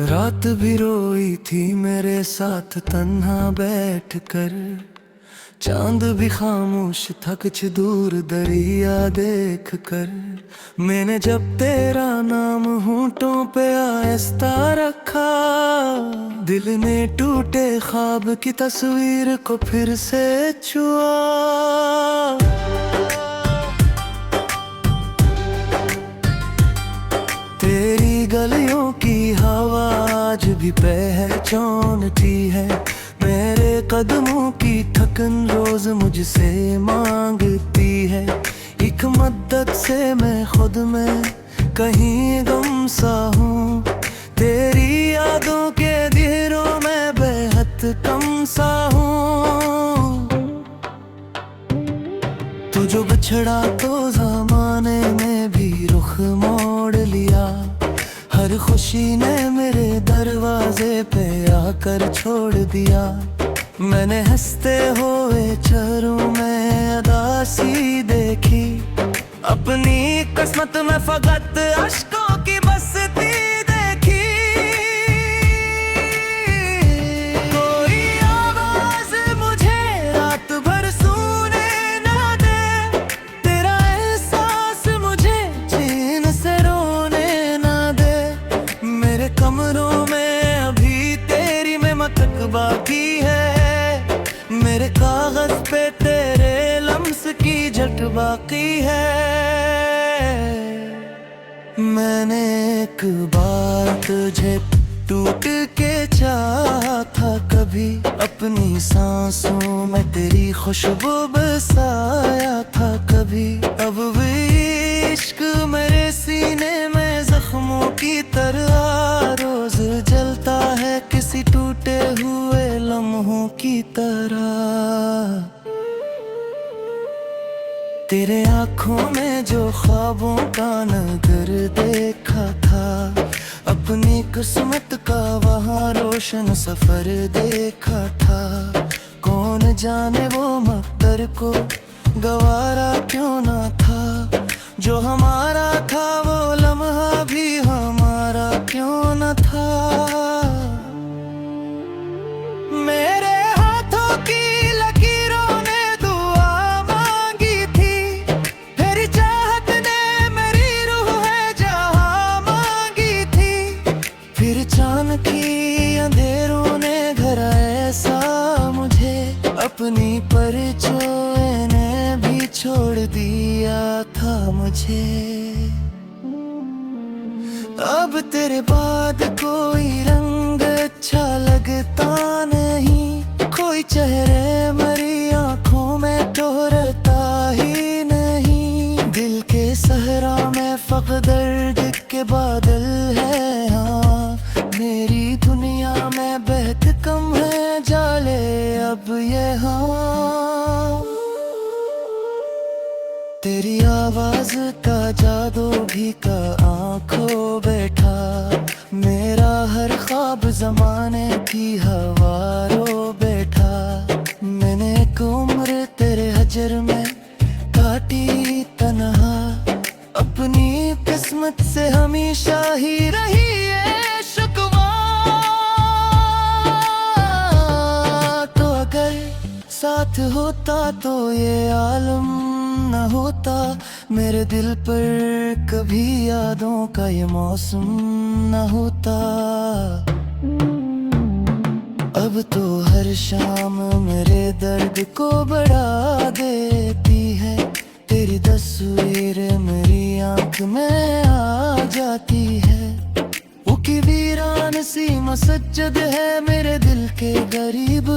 रात भी रोई थी मेरे साथ तन्हा बैठ कर। चांद भी खामोश था कुछ दूर दरिया देख कर। मैंने जब तेरा नाम होंठों पे आहिस्ता रखा, दिल ने टूटे ख्वाब की तस्वीर को फिर से छुआ। तेरी गलियों की हवा आज भी पहचानती है, मेरे कदमों की थकन रोज मुझसे मांगती है। एक मद्दत से मैं खुद में कहीं गम सा हूँ, तेरी यादों के दिलों में बेहद कम सा हूँ। तू जो बिछड़ा तो ज़माने में भी रुख मोड़ लिया, हर खुशी ने मेरे दरवाजे पे आकर छोड़ दिया। मैंने हंसते हुए चेहरों में उदासी देखी, अपनी किस्मत में फकत अश्कों की बस्ती देखी। कोई आवाज मुझे रात भर सुने ना दे, तेरा एहसास मुझे चैन से रोने ना दे। मेरे कमरों में अभी तेरी मेहनत बाकी है, मेरे कागज पे तेरे लम्स की झट बाकी है। मैंने एक बार तुझे टूट के चाहा था, कभी अपनी सांसों में तेरी खुशबू बसाया था कभी। अब भी इश्क मेरे सीने में जख्मों की तरह रोज जलता है, किसी टूटे हुए लम्हों की तरह। तेरे आँखों में जो ख्वाबों का नगर देखा था, अपनी किस्मत का वहाँ रोशन सफर देखा था। कौन जाने वो मकदर को गवारा क्यों ना था, जो हमारा था वो लम्हा भी हमारा क्यों ना था। मेरे हाथों की लकीरों ने दुआ मांगी थी, तेरी चाहत ने मेरी रूह है जहां मांगी थी। फिर चांद की अंधेरों ने घर ऐसा मुझे, अपनी परछाई ने भी छोड़ दिया था मुझे। अब तेरे बाद कोई रंग अच्छा लगता नहीं, कोई चेहरे मेरी आंखों में ठहरता ही नहीं। दिल के सहरा में फक़्त दर्द के बादल है, हाँ मेरी दुनिया में बहत कम है जाले अब ये। हाँ तेरी आवाज का जादू भी का आंखों बैठा, मेरा हर ख्वाब जमाने की हवारों बैठा। मैंने एक उम्र तेरे हजर में काटी तन्हा, अपनी किस्मत से हमेशा ही रही है शुक्वा। तो अगर साथ होता तो ये आलम न होता, मेरे दिल पर कभी यादों का ये मौसम न होता। अब तो हर शाम मेरे दर्द को बढ़ा देती है, तेरी तस्वीर मेरी आंख में आ जाती है। वो की वीरान सी मसजिद है मेरे दिल के करीब,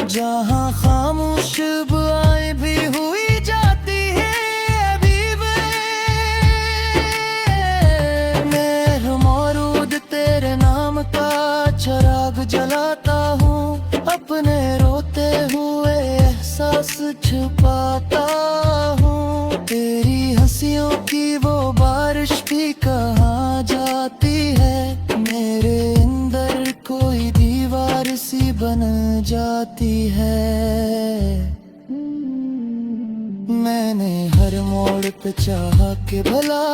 जहाँ खामोश बुआएं भी हुई जाती है अभी भी। मैं मौरूद तेरे नाम का चिराग जलाता हूँ, अपने रोते हुए एहसास छुपाता हूँ। तेरी हंसियों की वो बारिश भी कहाँ जाती है, मेरे अंदर कोई दीवार सी बन जाती है। मैंने हर मोड़ पे चाहा कि भला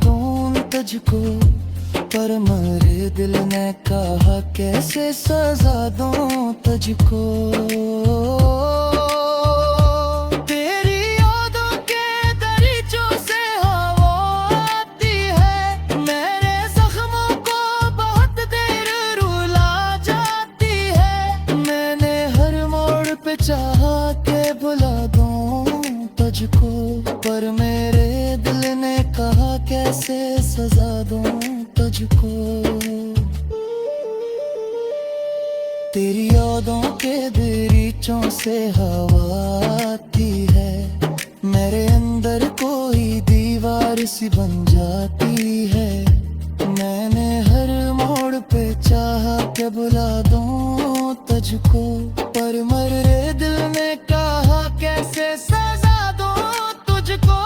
दूं तुझको, पर मेरे दिल ने कहा कैसे सजा दूं तुझको। तेरी यादों के दरीचों से हवा आती है, मेरे जख्मों को बहुत देर रुला जाती है। मैंने हर मोड़ पे चाहा के बुला दूं तुझको, पर मेरे दिल ने कहा कैसे सजा दूं तुझको। तेरी यादों के दरीचों से हवा आती है, मेरे अंदर कोई दीवार सी बन जाती है। मैंने हर मोड़ पे चाहा के बुला दूं तुझको, पर मेरे दिल ने कहा कैसे सजा दूं तुझको।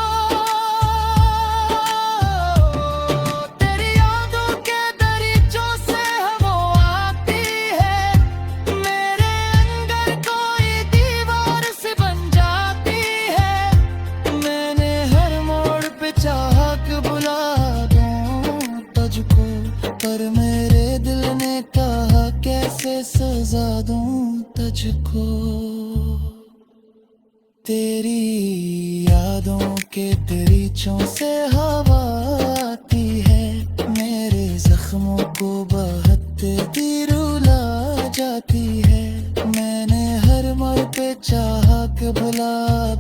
तेरी यादों के दरीचों से हवा आती है, मेरे अंदर कोई दीवार सी बन जाती है। मैंने हर मोड़ पे चाहा के बुला दूं तुझको, पर मेरे दिल ने कहा कैसे सजा दूं तुझको। तेरी यादों के दरीचों से हवा आती है, मेरे जख्मों को बहते रुला जाती है। मैंने हर मोड़ पे चाहा के बुला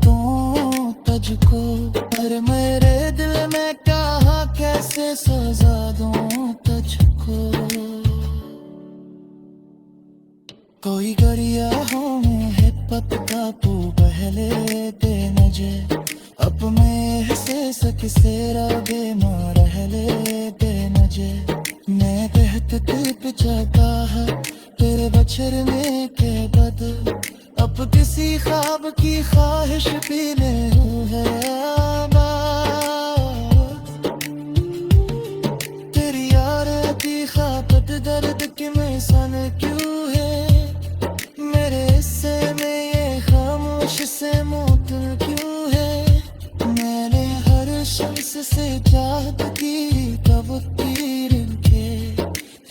दूं तुझको, पर मेरे दिल में कहा कैसे सजा दूं तुझको। कोई गरियाहों में है पत्ता तू बहले दे मुझे, अब मैं से किसे रागे मां रहले दे मुझे। मैं कहते दिल पे जगा है तेरे बछड़ने के बदल, अब किसी ख्वाब की ख्वाहिश भी नहीं है आबाद। तेरी यार की खापत दर्द की मैं सन क्यों है, मेरे हिस्से में ये खामोश से मोतल क्यों है। मैंने हर शख्स से चाहत की कब तीर के,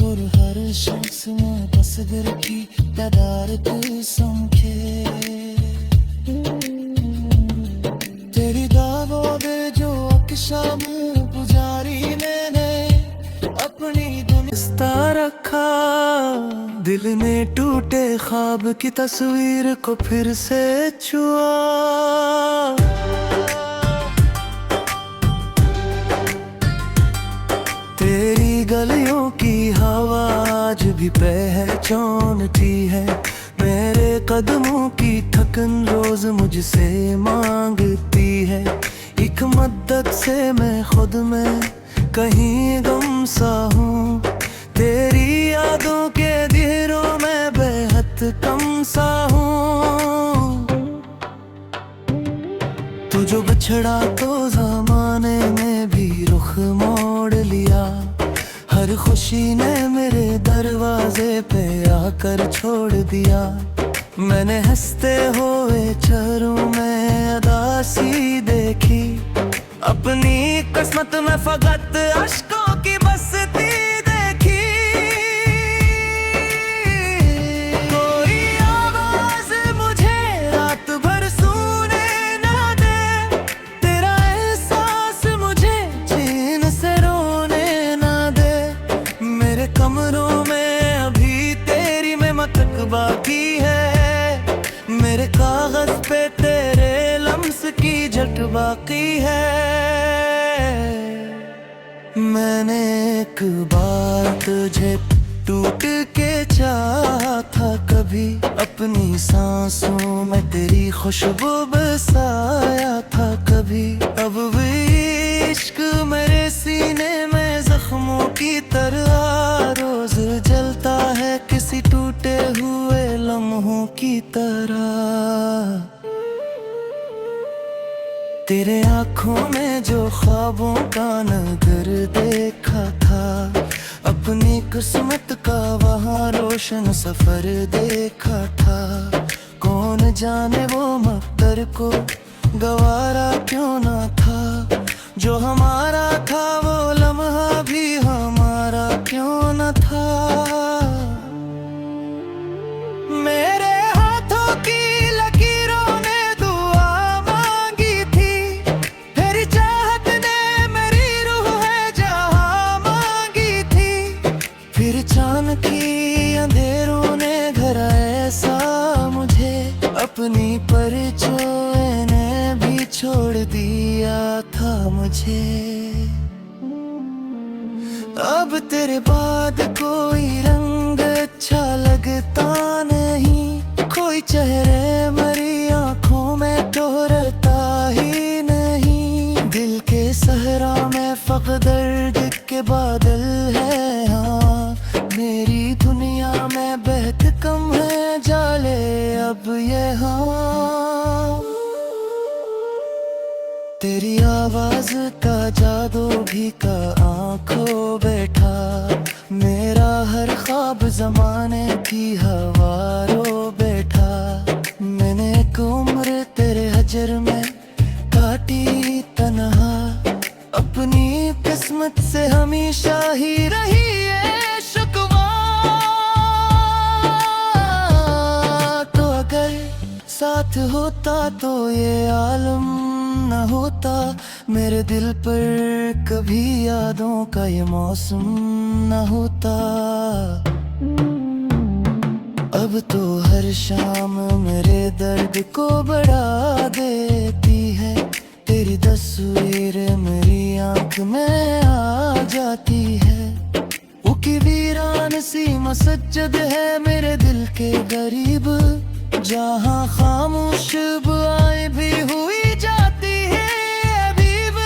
और हर शख्स में बस दिल की तादार तू समझे। तेरी दावों दे जो अक्शाम पुजारी मैंने अपनी दुनिया रखा, दिल ने टूटे ख्वाब की तस्वीर को फिर से छुआ। तेरी गलियों की हवा आज भी पहचानती है, मेरे कदमों की थकन रोज मुझसे मांगती है। एक मद्दत से मैं खुद में कहीं गम सा हूँ, तेरी यादों के दिलों में बेहद कम सा हूँ। तू जो बिछड़ा तो ज़माने में भी रुख मोड़ लिया, हर खुशी ने मेरे दरवाजे पे आकर छोड़ दिया। मैंने हंसते हुए चेहरों में अदासी देखी, अपनी किस्मत में फकत अश्कों की बस्ती देखी। कोई आवाज मुझे रात भर सोने ना दे, तेरा एहसास मुझे चैन से रोने ना दे। मेरे कमरों में अभी तेरी मेहनत बाकी है, मेरे कागज पे तेरे लम्स की झट बाकी है। मैंने एक बार तुझे टूट के चाहा था कभी, अपनी सांसों में तेरी खुशबू बसाया था कभी। अब भी इश्क मेरे सीने में जख्मों की तरह रोज जलता है, किसी टूटे हुए लम्हों की तरह। तेरे आँखों में जो ख्वाबों का नगर देखा था, अपनी किस्मत का वहाँ रोशन सफर देखा था। कौन जाने वो मक्तर को गवारा क्यों ना था, जो हमारा था वो लम्हा भी हमारा पर जो ने भी छोड़ दिया था मुझे। अब तेरे बाद कोई रंग अच्छा लगता नहीं, कोई चेहरे मेरी आंखों में ठहरता ही नहीं। दिल के सहरा में फक़्र दर्द के बादल है, हाँ मेरी दुनिया में बहत कम है जाले अब ये। हाँ तेरी आवाज का जादू भी का आंखों बैठा, मेरा हर ख्वाब जमाने की हवारों बैठा। मैंने एक उम्र तेरे हजर में काटी तन्हा, अपनी किस्मत से हमेशा ही रही है शिकवा। तो अगर साथ होता तो ये आलम न होता, मेरे दिल पर कभी यादों का ये मौसम न होता। अब तो हर शाम मेरे दर्द को बढ़ा देती है, तेरी तस्वीर मेरी आंख में आ जाती है। वो की वीरान सी मसजिद है मेरे दिल के करीब, जहाँ खामोश बुआएं भी हुई जाती है हबीब।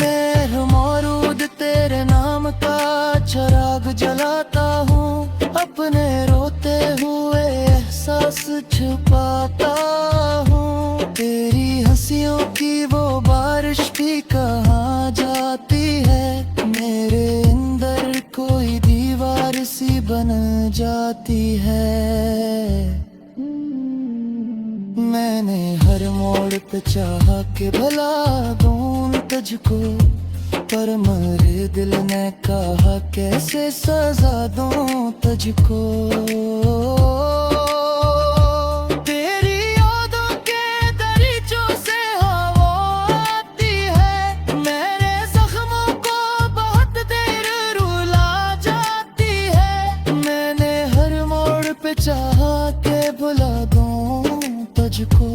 मैं मौरूद तेरे नाम का चिराग जलाता हूँ, अपने रोते हुए एहसास छुपाता हूँ। तेरी हंसियों की वो बारिश भी कहाँ जाती है, मेरे अंदर कोई दीवार सी बन जाती है। मैंने हर मोड़ पे चाहा कि भला दूं तुझको, पर मेरे दिल ने कहा कैसे सजा दूं तुझको। तेरी यादों के दरीचों से हवा आती है, मेरे जख्मों को बहुत देर रुला जाती है। मैंने हर मोड़ पे चाहा के भुला दूं तुझको,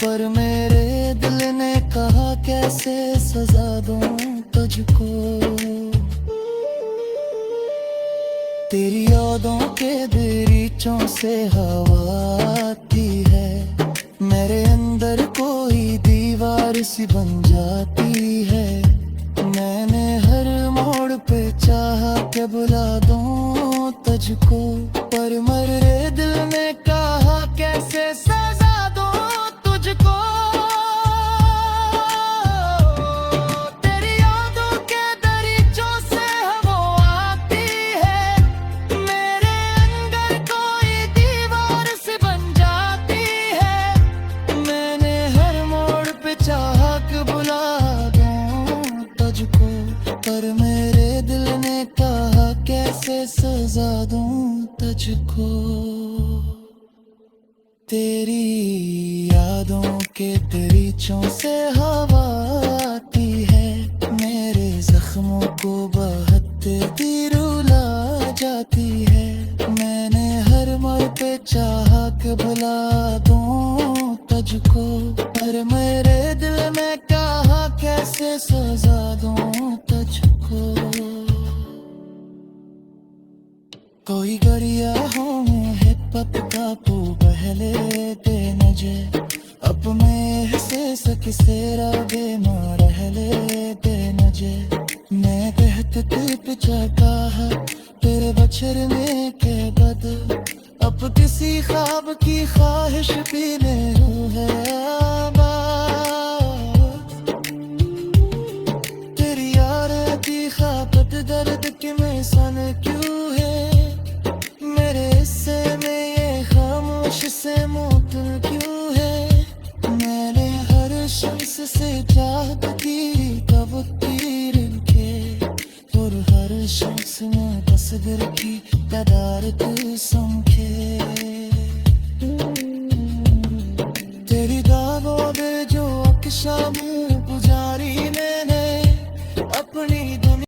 पर मेरे दिल ने कहा कैसे सजा दूं तुझको। तेरी यादों के दरीचों से हवा आती है, मेरे अंदर कोई दीवार सी बन जाती है। मैंने हर मोड़ पे चाहा के बुला दूं तुझको, पर मेरे दिल ने कहा कैसे सजा दूं तुझको। पर मेरे दिल ने कहा कैसे सजा दूं तुझको। तेरी यादों के दरीचों से हवा आती है, मेरे जख्मों को बहती रुला जाती है। मैंने हर मोड़ पे चाहा कि भुला दूं तुझको, पर मेरे दिल में कहा कैसे सजा दूं तुझको। कोई गरिया हो हिप्पत का पू बहले दे मुझे, अब मैं से किसे रागे मां रहले दे मुझे। मैं बहत दिल चका है तेरे बछड़ने के बद, अब किसी ख्वाब की ख्वाहिश पीने है आबाद। तेरी यार की खापत दर्द की में सन क्यों है, मेरे हिस्से में ये खामोश से मौत क्यों है। मैंने हर शख्स से चाहत की कब तीर के, और हर शख्स में बस दिल की कदार तू समझे। तेरी दागों दे जो अक्शाम पुजारी मैंने अपनी दुनिया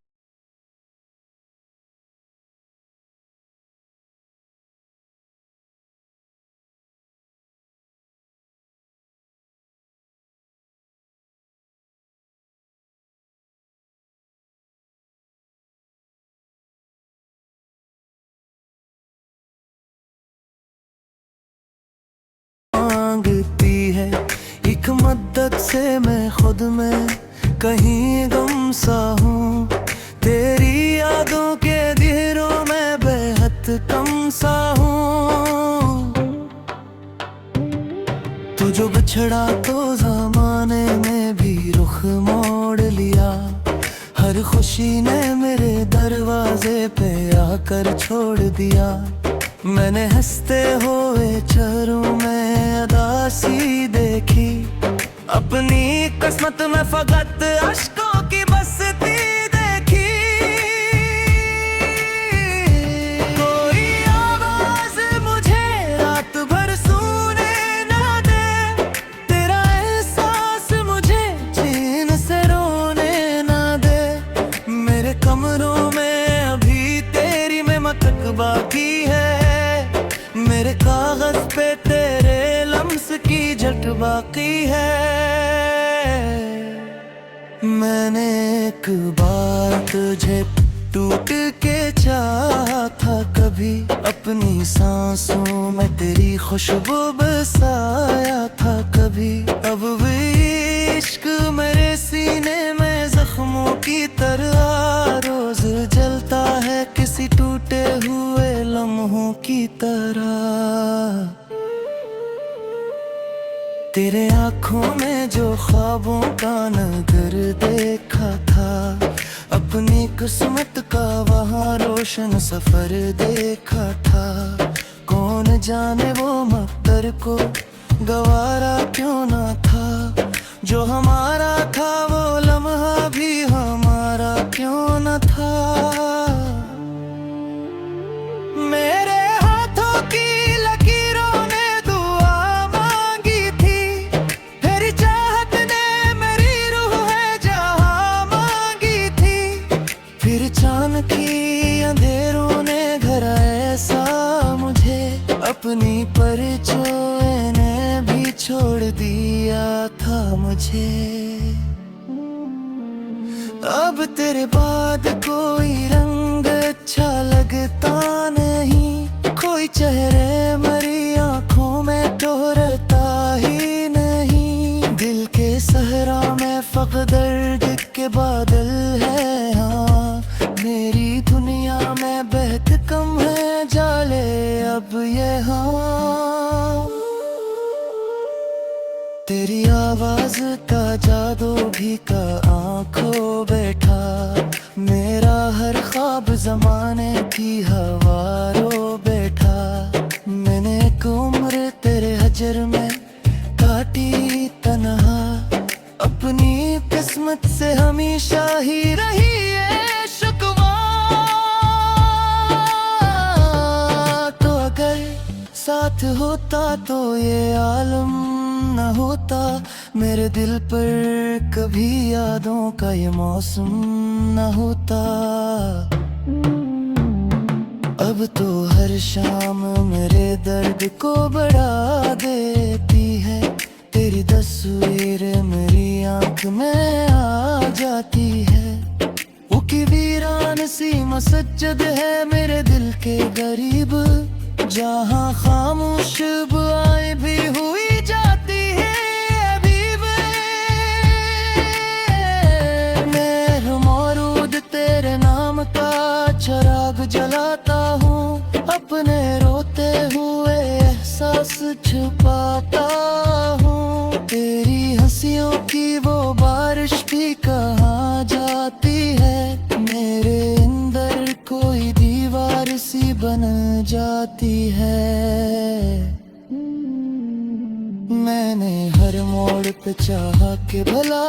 मांगती है। एक मद्दत से मैं खुद में कहीं गम सा हूँ। तेरी यादों के दिलों में बेहद कम सा हूँ। तू जो बिछड़ा तो ज़माने ने भी रुख मोड़ लिया। हर खुशी ने मेरे दरवाजे पे आकर छोड़ दिया। मैंने हंसते हुए चेहरों में उदासी देखी। अपनी किस्मत में फकत अश्कों की बस्ती देखी। कोई आवाज मुझे रात भर सुने ना दे। तेरा एहसास मुझे चैन से रोने ना दे। मेरे कमरों में अभी तेरी मेहनत बाकी है। मेरे कागज पे तेरे लम्स की झट बाकी है। मैंने एक बार तुझे टूट के चाहा था कभी। अपनी सांसों में तेरी खुशबू बसाया था कभी। अब भी इश्क मेरे सीने में जख्मों की तरह रोज जलता है किसी टूटे हुए लम्हों की तरह। तेरे आँखों में जो ख्वाबों का नगर देखा था। अपनी किस्मत का वहाँ रोशन सफर देखा था। कौन जाने वो मकदर को गवारा क्यों ना था। जो हमारा था वो लम्हा भी हमारा क्यों न था। मेरे हाथों की लकीरों ने दुआ मांगी थी। तेरी चाहत ने मेरी रूह है जहां मांगी थी। फिर चांद की अंधेरों ने घर ऐसा मुझे। अपनी परछाई ने भी छोड़ दिया था मुझे। अब तेरे बाद कोई रंग अच्छा लगता नहीं। कोई चेहरे मेरी आंखों में ठहरता ही नहीं। दिल के सहरा में फक़्र दर्द के बादल है। हाँ मेरी दुनिया में बहत कम है जाले अब ये। हाँ तेरी आवाज का जादू भी का आंखों बैठा। मेरा हर ख्वाब ज़माने की हवारों बैठा। मैंने एक उम्र तेरे हजर में काटी तन्हा। अपनी किस्मत से हमेशा ही रही है शिकवा। तो अगर साथ होता तो ये आलम न होता। मेरे दिल पर कभी यादों का ये मौसम न होता। अब तो हर शाम मेरे दर्द को बढ़ा देती है। तेरी तस्वीर मेरी आंख में आ जाती है। वो की वीरान सी मसजिद है मेरे दिल के करीब। जहाँ खामोश बुआएं भी हुई जाती है हबीब। मैं मौरूद तेरे नाम का चिराग जलाता हूँ। अपने रोते हुए एहसास छुपाता हूँ। तेरी हंसियों की वो बारिश भी कहाँ जाती है। मेरे अंदर कोई दीवार सी बन जाती है। मैंने हर मोड़ पे चाहा कि भला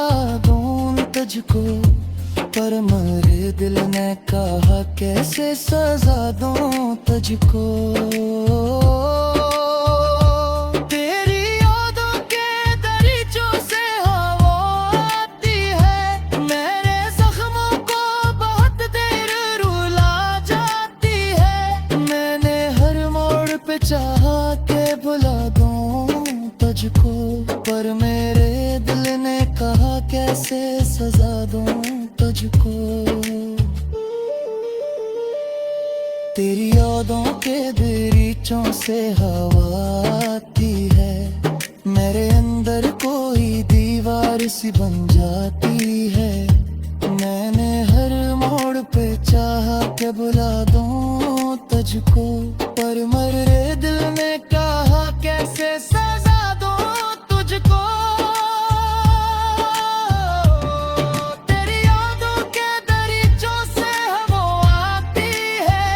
दूं तुझको। पर मेरे दिल ने कहा कैसे सजा दूं तुझको। तेरी यादों के दरीचों से हवा आती है। मेरे जख्मों को बहुत देर रुला जाती है। मैंने हर मोड़ पे चाहा के भुला दूं तुझको। पर मेरे दिल ने कहा कैसे सजा दूं तुझको। तेरी यादों के दरीचों से हवा आती है। सी बन जाती है। मैंने हर मोड़ पे चाहा के बुला दूं तुझको, पर मेरे दिल ने कहा कैसे सजा दूं तुझको। तेरी यादों के दरीचों से वो आती है,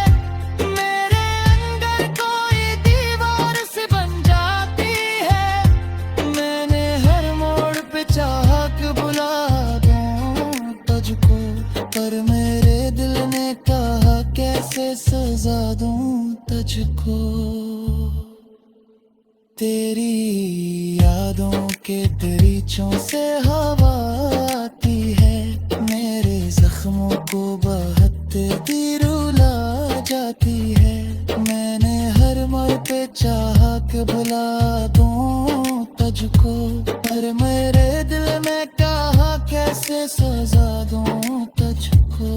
मेरे अंदर कोई दीवार सी बन जाती है। मैंने हर मोड़ पे चाहा कि बुला दूं तुझको, पर मेरे दिल ने कहा कैसे सजा दूं तुझको। तेरी यादों के दरीचों से हवा आती है, मेरे जख्मों को बहती रुला जाती है। मैंने हर मोड़ पे चाहा कि बुला दूं तुझको, पर मेरे दिल में कहा कैसे सजा दूं तुझको।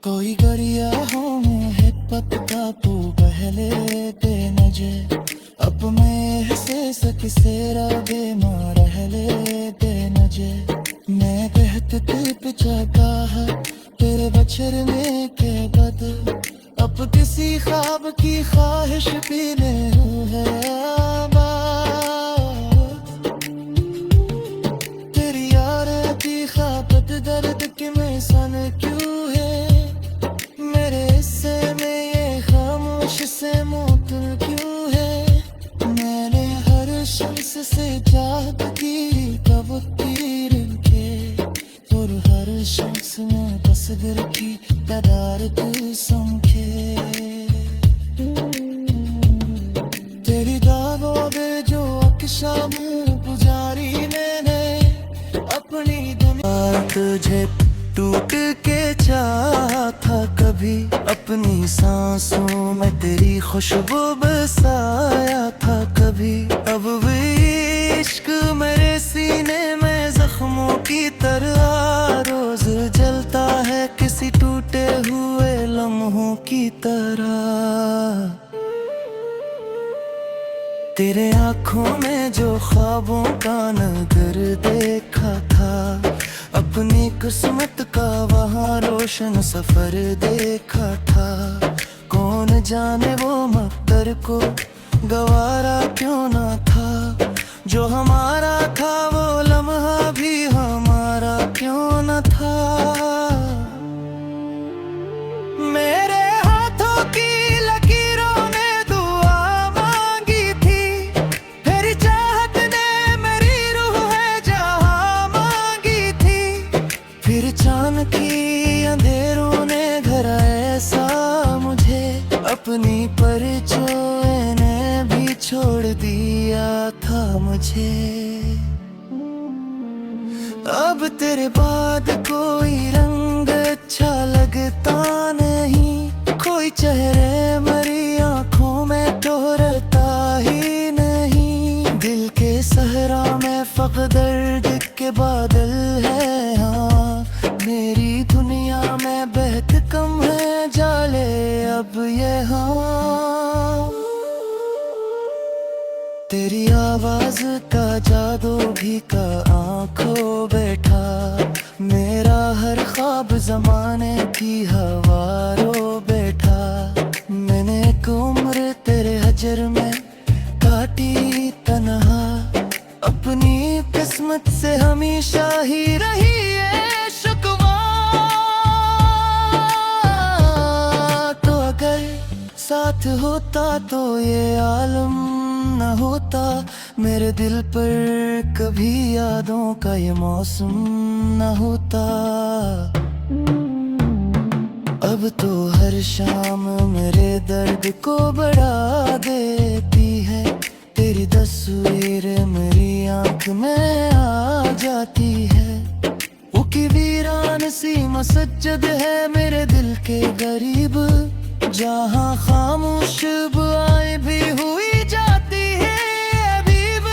कोई गरियाहों में है पत्ता तू पहले दे नजे, अब मैं हंसे किसे रागे मार ले दे नजे। मैं कहते ते पिछा है तेरे बछड़ने के बाद, अब किसी ख्वाब की ख्वाहिश भी नहीं है आबाद। तेरी यार की खापत दर्द की मैं सन क्यों है, मेरे हिस्से में ये खामोश से मौत क्यों है। मैंने हर शख्स से चाहत की कब तीर के, और हर शख्स ने तस्वीर की कदार तू समझे। तेरी दागों में जो अक्शा में पुजारी मैंने अपनी दुनिया तुझे टूट के चाहा था कभी, अपनी सांसों में तेरी खुशबू बसाया था कभी। अब भी इश्क मेरे सीने में जख्मों की तरह रोज जलता है, किसी टूटे हुए लम्हों की तरह। तेरे आँखों में जो ख्वाबों का नगर देखा था, अपनी किस्मत का वहाँ रोशन सफर देखा था। कौन जाने वो मक्कर को गवारा क्यों ना था, जो हमारा था वो लम्हा भी हमारा क्यों न था। मेरे हाथों की लकीरों ने दुआ मांगी थी, तेरी चाहत ने मेरी रूह है जहां मांगी थी। फिर चांद की अंधेरों ने घर ऐसा मुझे, अपनी परछाई ने भी छोड़ दिया था मुझे। अब तेरे बाद कोई रंग अच्छा लगता नहीं, कोई चेहरे मेरी आंखों में ठहरता ही नहीं। दिल के सहरा में फक़्र दर्द के बादल है, हाँ मेरी दुनिया में बहत कम है जाले अब ये हाँ। तेरी आवाज का जादू भी का आंखों बैठा, मेरा हर ख्वाब जमाने की हवारों बैठा। मैंने एक उम्र तेरे हजर में काटी तन्हा, अपनी किस्मत से हमेशा ही रही है शुक्वा। तो अगर साथ होता तो ये आलम न होता, मेरे दिल पर कभी यादों का ये मौसम न होता। अब तो हर शाम मेरे दर्द को बढ़ा देती है, तेरी तस्वीर मेरी आंख में आ जाती है। वो की वीरान सी मसजिद है मेरे दिल के करीब, जहाँ खामोश बुआएं भी हुई जाती है हबीब।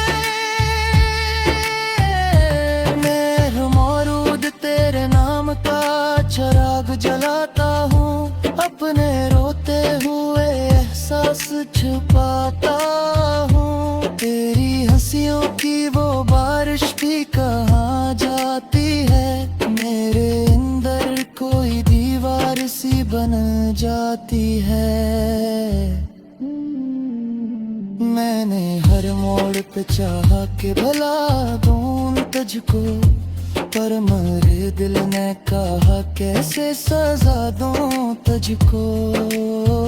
मैं मौरूद तेरे नाम का चिराग जलाता हूँ, अपने रोते हुए एहसास छुपाता हूँ। तेरी हंसियों की वो बारिश भी कहाँ जाती है, मेरे अंदर कोई दीवार सी बन जाती है। मैंने हर मोड़ पे चाहा कि भला दूं तुझको, पर मेरे दिल ने कहा कैसे सजा दूं तुझको।